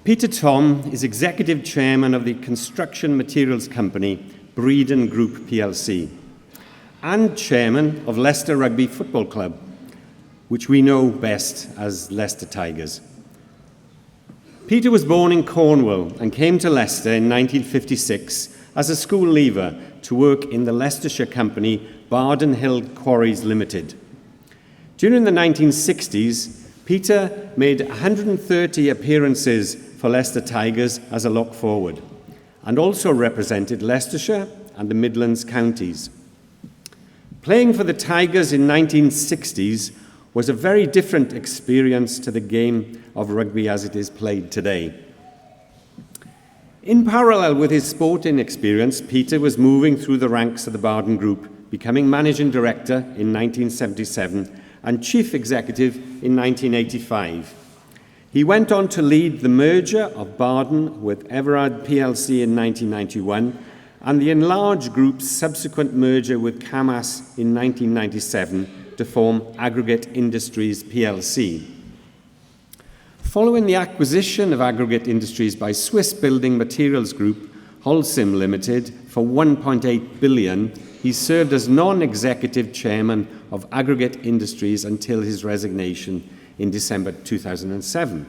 Peter Tom is Executive Chairman of the construction materials company Breeden Group plc and Chairman of Leicester Rugby Football Club, which we know best as Leicester Tigers. Peter was born in Cornwall and came to Leicester in 1956 as a school leaver to work in the Leicestershire company Bardon Hill Quarries Limited. During the 1960s, Peter made 130 appearances for Leicester Tigers as a lock forward and also represented Leicestershire and the Midlands counties. Playing for the Tigers in 1960s was a very different experience to the game of rugby as it is played today. In parallel with his sporting experience, Peter was moving through the ranks of the Bardon Group, becoming Managing Director in 1977 and Chief Executive in 1985. He went on to lead the merger of Bardon with Everard plc in 1991 and the enlarged group's subsequent merger with Camas in 1997 to form Aggregate Industries plc. Following the acquisition of Aggregate Industries by Swiss building materials group Holcim Limited for 1.8 billion, he served as non-executive chairman of Aggregate Industries until his resignation in December 2007.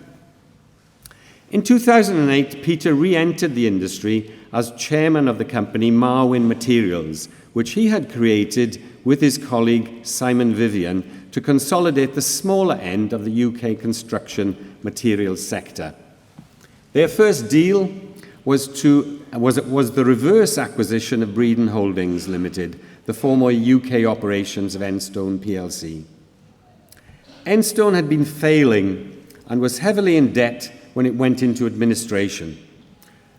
In 2008, Peter re-entered the industry as chairman of the company Marwin Materials, which he had created with his colleague Simon Vivian to consolidate the smaller end of the UK construction materials sector. Their first deal was the reverse acquisition of Breeden Holdings Limited, the former UK operations of Enstone plc. Enstone had been failing and was heavily in debt when it went into administration.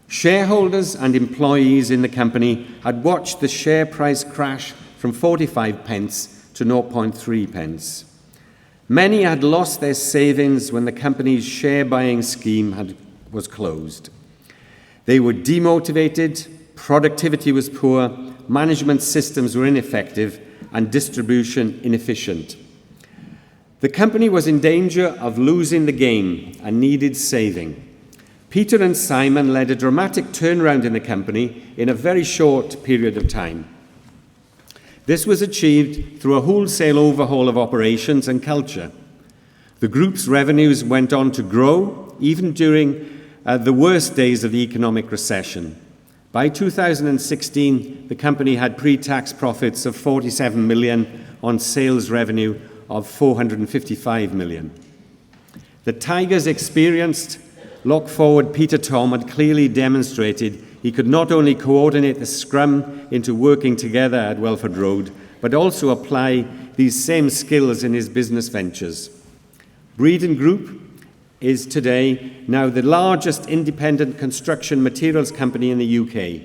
Shareholders and employees in the company had watched the share price crash from 45 pence to 0.3 pence. Many had lost their savings when the company's share buying scheme was closed. They were demotivated, productivity was poor, management systems were ineffective, and distribution inefficient. The company was in danger of losing the game and needed saving. Peter and Simon led a dramatic turnaround in the company in a very short period of time. This was achieved through a wholesale overhaul of operations and culture. The group's revenues went on to grow even during the worst days of the economic recession. By 2016, the company had pre-tax profits of 47 million on sales revenue of 455 million. The Tigers' experienced lock forward Peter Tom had clearly demonstrated he could not only coordinate the scrum into working together at Welford Road, but also apply these same skills in his business ventures. Breeden Group is today now the largest independent construction materials company in the UK.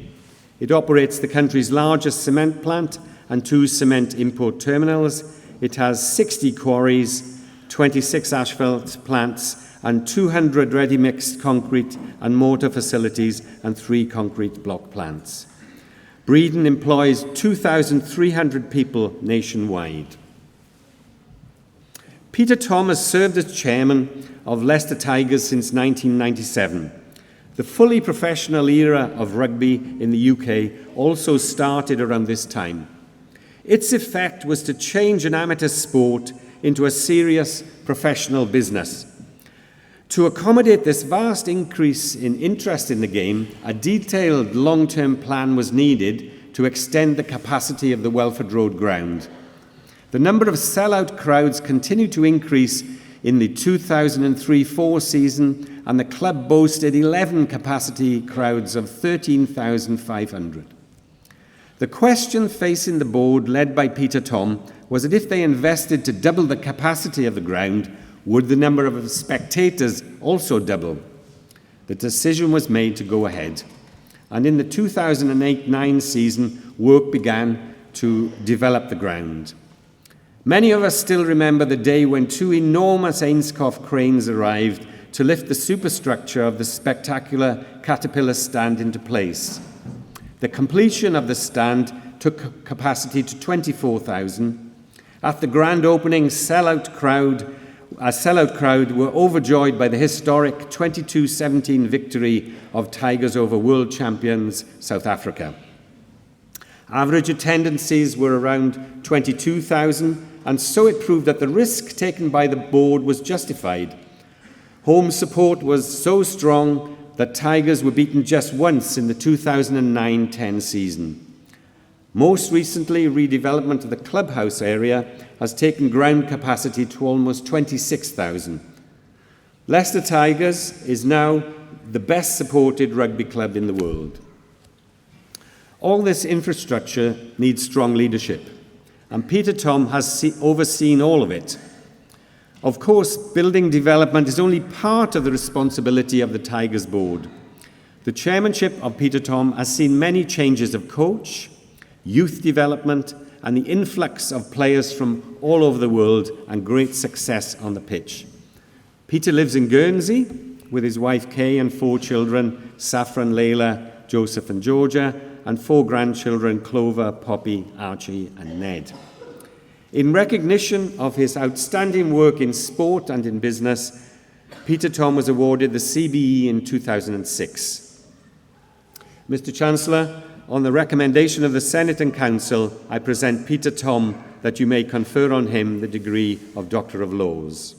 It operates the country's largest cement plant and 2 cement import terminals. It has 60 quarries, 26 asphalt plants, and 200 ready-mixed concrete and mortar facilities and 3 concrete block plants. Breeden employs 2,300 people nationwide. Peter Tom has served as chairman of Leicester Tigers since 1997. The fully professional era of rugby in the UK also started around this time. Its effect was to change an amateur sport into a serious professional business. To accommodate this vast increase in interest in the game, a detailed long-term plan was needed to extend the capacity of the Welford Road ground. The number of sellout crowds continued to increase in the 2003-04 season, and the club boasted 11 capacity crowds of 13,500. The question facing the board, led by Peter Tom, was that if they invested to double the capacity of the ground, would the number of spectators also double? The decision was made to go ahead, and in the 2008-09 season, work began to develop the ground. Many of us still remember the day when 2 enormous Ainscough cranes arrived to lift the superstructure of the spectacular Caterpillar stand into place. The completion of the stand took capacity to 24,000. At the grand opening, sellout crowd a sellout crowd were overjoyed by the historic 22-17 victory of Tigers over world champions South Africa. Average attendances were around 22,000, and so it proved that the risk taken by the board was justified. Home support was so strong that Tigers were beaten just once in the 2009-10 season. Most recently, redevelopment of the clubhouse area has taken ground capacity to almost 26,000. Leicester Tigers is now the best supported rugby club in the world. All this infrastructure needs strong leadership, and Peter Tom has overseen all of it. Of course, building development is only part of the responsibility of the Tigers board. The chairmanship of Peter Tom has seen many changes of coach, youth development, and the influx of players from all over the world and great success on the pitch. Peter lives in Guernsey with his wife Kay and 4 children, Saffron, Layla, Joseph and Georgia, and 4 grandchildren, Clover, Poppy, Archie and Ned. In recognition of his outstanding work in sport and in business, Peter Tom was awarded the CBE in 2006. Mr. Chancellor, on the recommendation of the Senate and Council, I present Peter Tom that you may confer on him the degree of Doctor of Laws.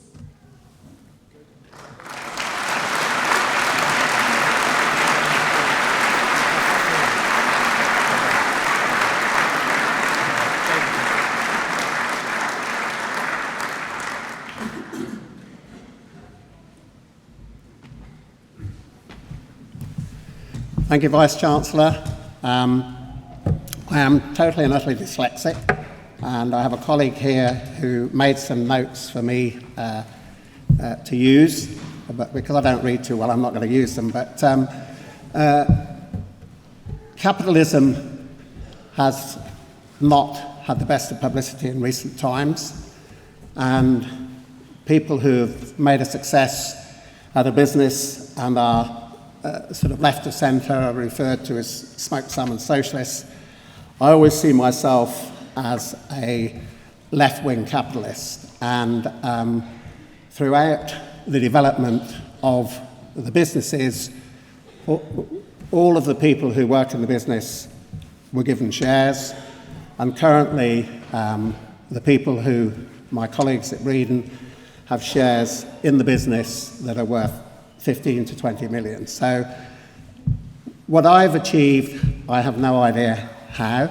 Thank you, Vice-Chancellor. I am totally and utterly dyslexic, and I have a colleague here who made some notes for me to use, but because I don't read too well, I'm not going to use them. But capitalism has not had the best of publicity in recent times, and people who have made a success at a business and are sort of left of centre are referred to as smoked salmon socialists. I always see myself as a left-wing capitalist, and throughout the development of the businesses, all of the people who work in the business were given shares, and currently the people who, my colleagues at Reading, have shares in the business that are worth 15 to 20 million. So what I've achieved, I have no idea how.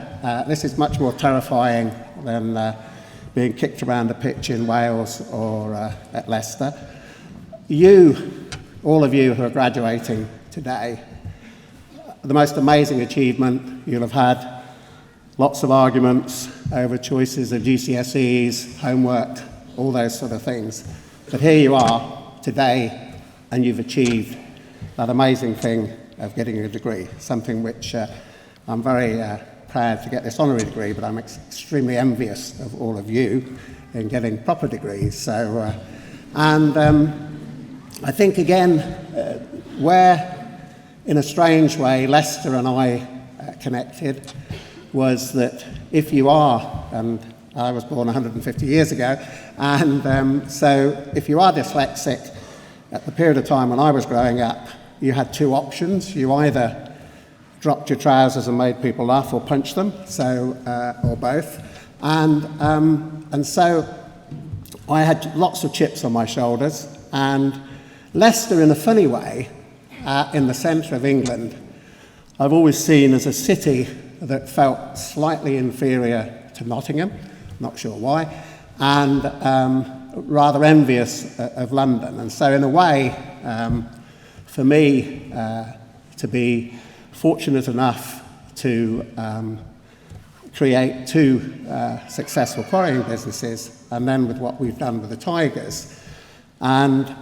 This is much more terrifying than being kicked around a pitch in Wales or at Leicester. You, all of you who are graduating today, the most amazing achievement. You'll have had lots of arguments over choices of GCSEs, homework, all those sort of things. But here you are today, and you've achieved that amazing thing of getting a degree, something which I'm very proud to get this honorary degree, but I'm extremely envious of all of you in getting proper degrees. So, I think again, where in a strange way Leicester and I connected was that if you are, and I was born 150 years ago, and so if you are dyslexic, at the period of time when I was growing up, you had 2 options. You either dropped your trousers and made people laugh, or punched them, so or both. And so I had lots of chips on my shoulders. And Leicester, in a funny way, in the centre of England, I've always seen as a city that felt slightly inferior to Nottingham, not sure why, and rather envious of London. And so in a way, for me to be fortunate enough to create 2 successful quarrying businesses, and then with what we've done with the Tigers. And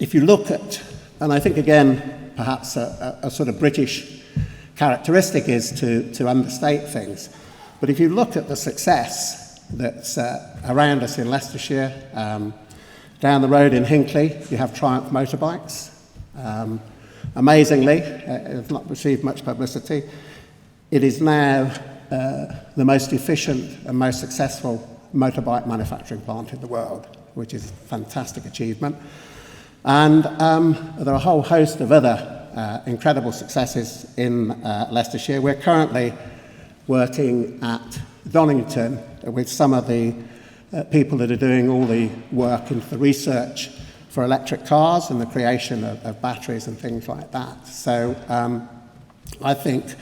if you look at, and I think again, perhaps a sort of British characteristic is to understate things, but if you look at the success that's around us in Leicestershire, down the road in Hinckley, you have Triumph motorbikes. Amazingly, it's not received much publicity. It is now the most efficient and most successful motorbike manufacturing plant in the world, which is a fantastic achievement. And there are a whole host of other incredible successes in Leicestershire. We're currently working at Donington with some of the people that are doing all the work into the research for electric cars and the creation of batteries and things like that. So I think,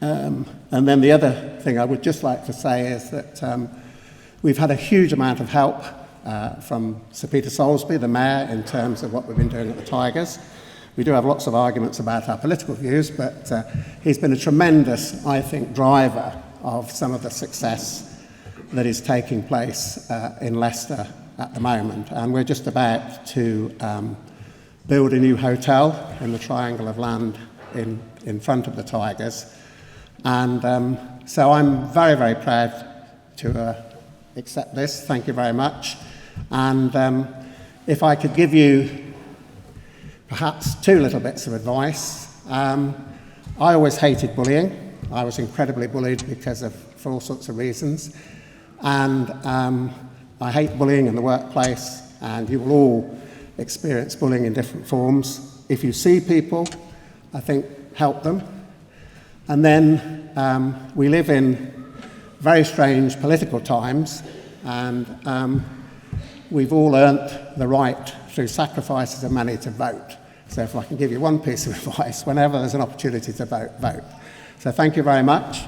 and then the other thing I would just like to say is that we've had a huge amount of help from Sir Peter Soulsby, the Mayor, in terms of what we've been doing at the Tigers. We do have lots of arguments about our political views, but he's been a tremendous, I think, driver of some of the success that is taking place in Leicester at the moment. And we're just about to build a new hotel in the triangle of land in front of the Tigers. And so I'm very, very proud to accept this. Thank you very much. And if I could give you perhaps two little bits of advice. I always hated bullying. I was incredibly bullied for all sorts of reasons. And I hate bullying in the workplace, and you will all experience bullying in different forms. If you see people, I think, help them. And then we live in very strange political times, and we've all earned the right through sacrifices of many to vote. So if I can give you one piece of advice, whenever there's an opportunity to vote, vote. So thank you very much.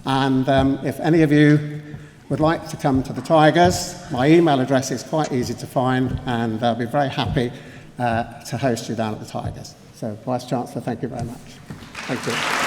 And if any of you would like to come to the Tigers, my email address is quite easy to find, and I'll be very happy to host you down at the Tigers. So Vice-Chancellor, thank you very much. Thank you.